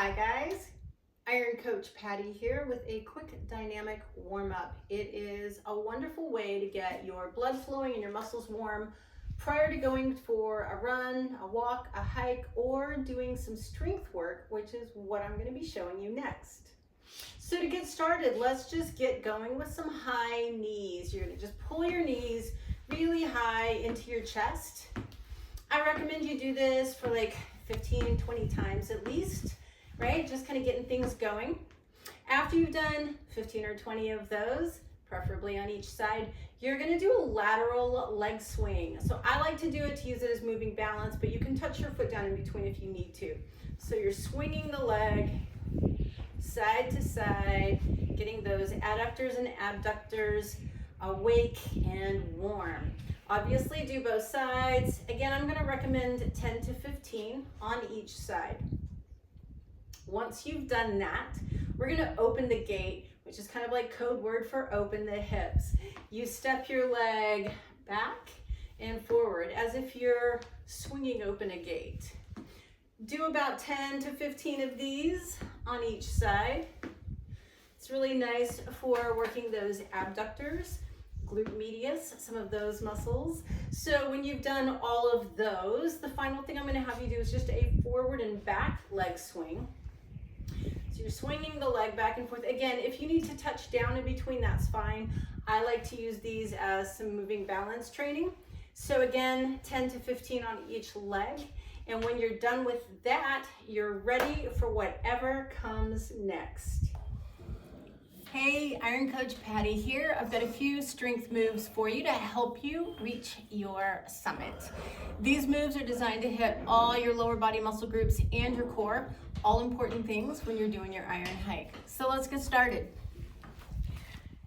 Hi guys, Iron Coach Patty here with a quick dynamic warm-up. It is a wonderful way to get your blood flowing and your muscles warm prior to going for a run, a walk, a hike, or doing some strength work, which is what I'm going to be showing you next. So to get started, let's just get going with some high knees. You're going to just pull your knees really high into your chest. I recommend you do this for like 15, 20 times at least, right? Just kind of getting things going. After you've done 15 or 20 of those, preferably on each side, you're going to do a lateral leg swing. So I like to do it to use it as moving balance, but you can touch your foot down in between if you need to. So you're swinging the leg side to side, getting those adductors and abductors awake and warm. Obviously do both sides. Again, I'm going to recommend 10 to 15 on each side. Once you've done that, we're going to open the gate, which is kind of like code word for open the hips. You step your leg back and forward as if you're swinging open a gate. Do about 10 to 15 of these on each side. It's really nice for working those abductors, glute medius, some of those muscles. So when you've done all of those, the final thing I'm going to have you do is just a forward and back leg swing. So you're swinging the leg back and forth. Again, if you need to touch down in between, that's fine. I like to use these as some moving balance training. So again, 10 to 15 on each leg. And when you're done with that, you're ready for whatever comes next. Hey, Iron Coach Patty here. I've got a few strength moves for you to help you reach your summit. These moves are designed to hit all your lower body muscle groups and your core, all important things when you're doing your iron hike. So let's get started.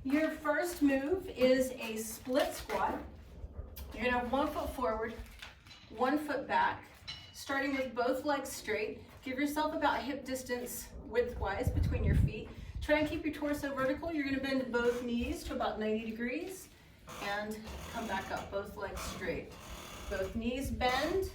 Your first move is a split squat. You're gonna have 1 foot forward, 1 foot back, starting with both legs straight. Give yourself about hip distance widthwise between your feet. Try and keep your torso vertical. You're going to bend both knees to about 90 degrees and come back up, both legs straight. Both knees bend,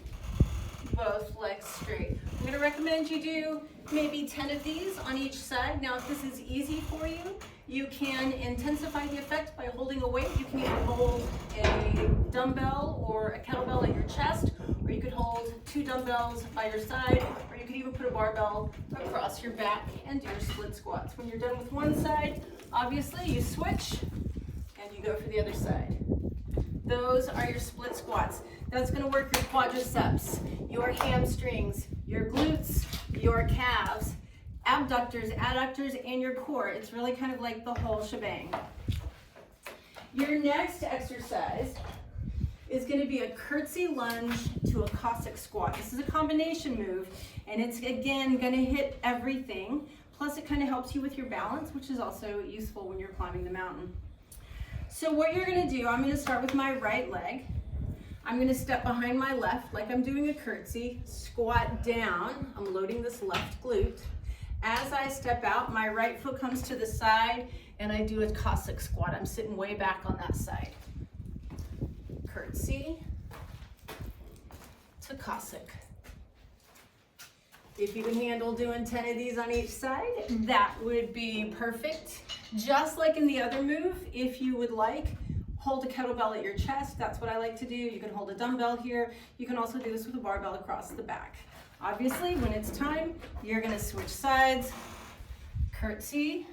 both legs straight. I'm going to recommend you do maybe 10 of these on each side. Now, if this is easy for you, you can intensify the effect by holding a weight. You can either hold a dumbbell or a kettlebell at your chest, or you could hold 2 dumbbells by your side, or you could even put a barbell across your back and do your split squats. When you're done with one side, obviously you switch and you go for the other side. Those are your split squats. That's going to work your quadriceps, your hamstrings, your glutes, your calves, abductors, adductors, and your core. It's really kind of like the whole shebang. Your next exercise is going to be a curtsy lunge to a Cossack squat. This is a combination move, and it's again going to hit everything. Plus, it kind of helps you with your balance, which is also useful when you're climbing the mountain. So what you're going to do, I'm going to start with my right leg. I'm going to step behind my left like I'm doing a curtsy, squat down. I'm loading this left glute. As I step out, my right foot comes to the side and I do a Cossack squat. I'm sitting way back on that side. Curtsy to Cossack. If you can handle doing 10 of these on each side, that would be perfect. Just like in the other move, if you would like, hold a kettlebell at your chest. That's what I like to do. You can hold a dumbbell here. You can also do this with a barbell across the back. Obviously, when it's time, you're going to switch sides. Curtsy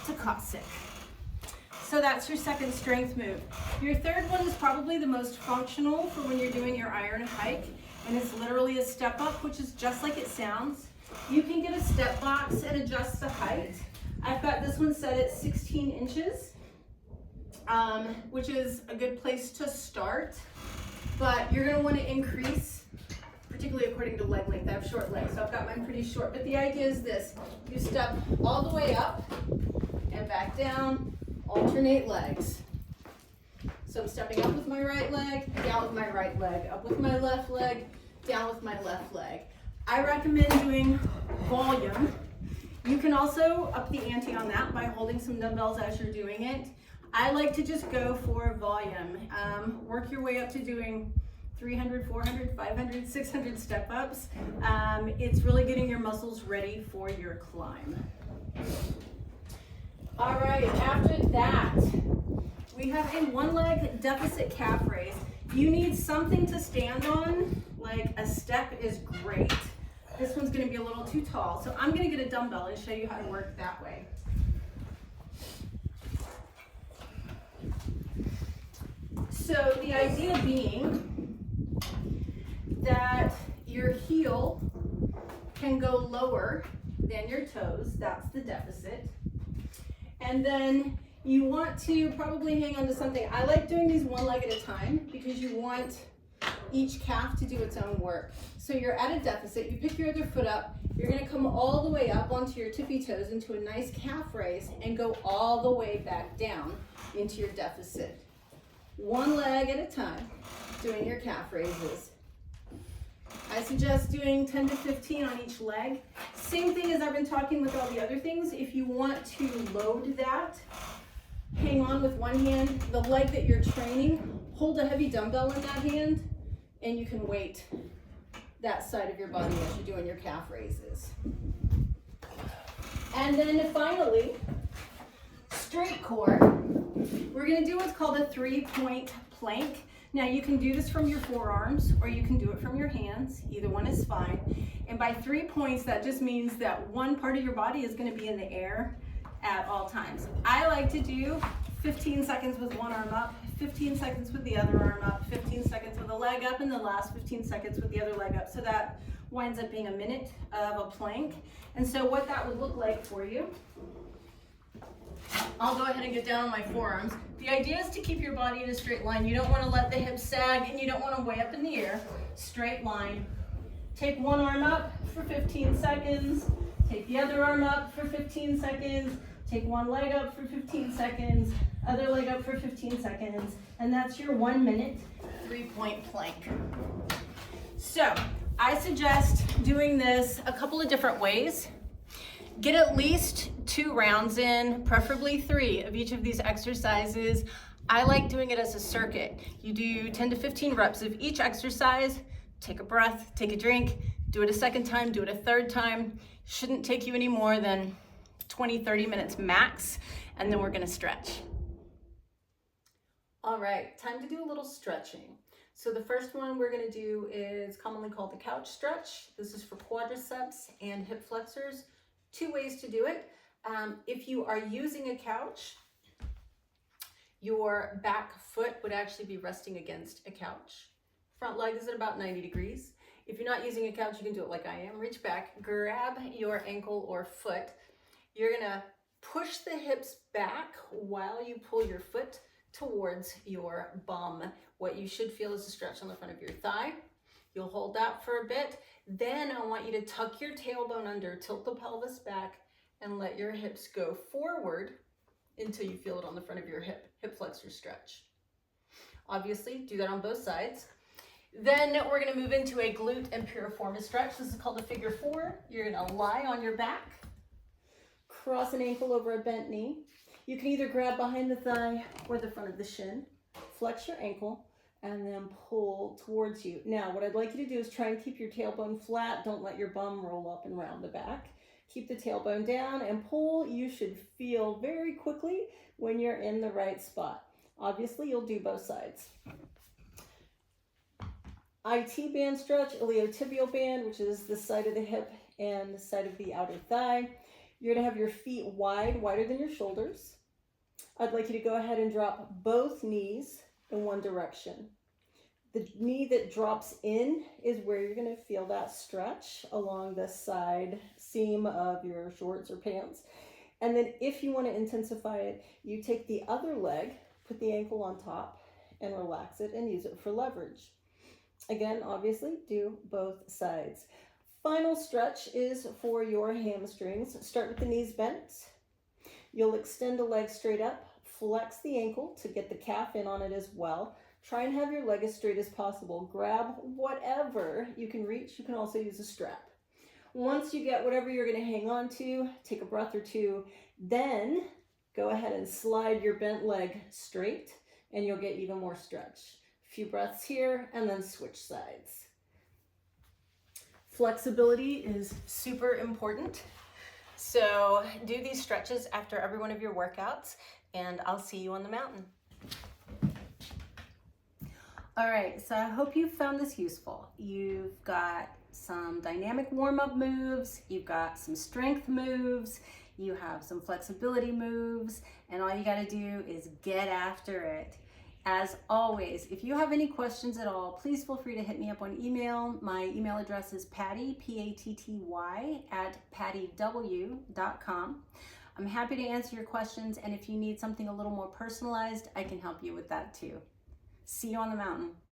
to Cossack. So that's your second strength move. Your third one is probably the most functional for when you're doing your iron hike, and it's literally a step up, which is just like it sounds. You can get a step box and adjust the height. I've got this one set at 16 inches, which is a good place to start, but you're going to want to increase, particularly according to leg length. I have short legs, so I've got mine pretty short, but the idea is this. You step all the way up and back down, alternate legs. So I'm stepping up with my right leg, down with my right leg, up with my left leg, down with my left leg. I recommend doing volume. You can also up the ante on that by holding some dumbbells as you're doing it. I like to just go for volume. Work your way up to doing 300, 400, 500, 600 step ups. It's really getting your muscles ready for your climb. All right, after that, we have a one leg deficit calf raise. You need something to stand on, like a step is great. This one's gonna be a little too tall, so I'm gonna get a dumbbell and show you how to work that way. So the idea being that your heel can go lower than your toes, that's the deficit. And then you want to probably hang on to something. I like doing these one leg at a time because you want each calf to do its own work. So you're at a deficit, you pick your other foot up, you're gonna come all the way up onto your tippy toes into a nice calf raise and go all the way back down into your deficit. One leg at a time, doing your calf raises. I suggest doing 10 to 15 on each leg. Same thing as I've been talking with all the other things. If you want to load that, hang on with one hand. The leg that you're training, hold a heavy dumbbell in that hand, and you can weight that side of your body as you're doing your calf raises. And then finally, straight core. We're gonna do what's called a 3-point plank. Now you can do this from your forearms or you can do it from your hands. Either one is fine. And by 3 points, that just means that one part of your body is gonna be in the air at all times. I like to do 15 seconds with one arm up, 15 seconds with the other arm up, 15 seconds with a leg up, and the last 15 seconds with the other leg up. So that winds up being a minute of a plank. And so what that would look like for you, I'll go ahead and get down on my forearms. The idea is to keep your body in a straight line. You don't want to let the hips sag and you don't want to way up in the air. Straight line. Take one arm up for 15 seconds. Take the other arm up for 15 seconds. Take one leg up for 15 seconds. Other leg up for 15 seconds. And that's your 1 minute 3-point plank. So I suggest doing this a couple of different ways. Get at least 2 rounds in, preferably 3 of each of these exercises. I like doing it as a circuit. You do 10 to 15 reps of each exercise, take a breath, take a drink, do it a second time, do it a third time. Shouldn't take you any more than 20, 30 minutes max, and then we're gonna stretch. All right, time to do a little stretching. So the first one we're gonna do is commonly called the couch stretch. This is for quadriceps and hip flexors. 2 ways to do it. If you are using a couch, your back foot would actually be resting against a couch. Front leg is at about 90 degrees. If you're not using a couch, you can do it like I am. Reach back, grab your ankle or foot. You're gonna push the hips back while you pull your foot towards your bum. What you should feel is a stretch on the front of your thigh. You'll hold that for a bit. Then I want you to tuck your tailbone under, tilt the pelvis back, and let your hips go forward until you feel it on the front of your hip flexor stretch. Obviously, do that on both sides. Then we're gonna move into a glute and piriformis stretch. This is called a figure 4. You're gonna lie on your back, cross an ankle over a bent knee. You can either grab behind the thigh or the front of the shin, flex your ankle, and then pull towards you. Now, what I'd like you to do is try and keep your tailbone flat. Don't let your bum roll up and round the back. Keep the tailbone down and pull. You should feel very quickly when you're in the right spot. Obviously, you'll do both sides. IT band stretch, iliotibial band, which is the side of the hip and the side of the outer thigh. You're gonna have your feet wide, wider than your shoulders. I'd like you to go ahead and drop both knees in one direction. The knee that drops in is where you're gonna feel that stretch along the side seam of your shorts or pants. And then if you wanna intensify it, you take the other leg, put the ankle on top and relax it and use it for leverage. Again, obviously do both sides. Final stretch is for your hamstrings. Start with the knees bent. You'll extend the leg straight up, flex the ankle to get the calf in on it as well. Try and have your leg as straight as possible. Grab whatever you can reach. You can also use a strap. Once you get whatever you're going to hang on to, take a breath or 2, then go ahead and slide your bent leg straight and you'll get even more stretch. few breaths here, and then switch sides. Flexibility is super important. So do these stretches after every one of your workouts, and I'll see you on the mountain. All right, so I hope you found this useful. You've got some dynamic warm-up moves, you've got some strength moves, you have some flexibility moves, and all you gotta do is get after it. As always, if you have any questions at all, please feel free to hit me up on email. My email address is patty, P-A-T-T-Y, @pattyw.com. I'm happy to answer your questions, and if you need something a little more personalized, I can help you with that too. See you on the mountain.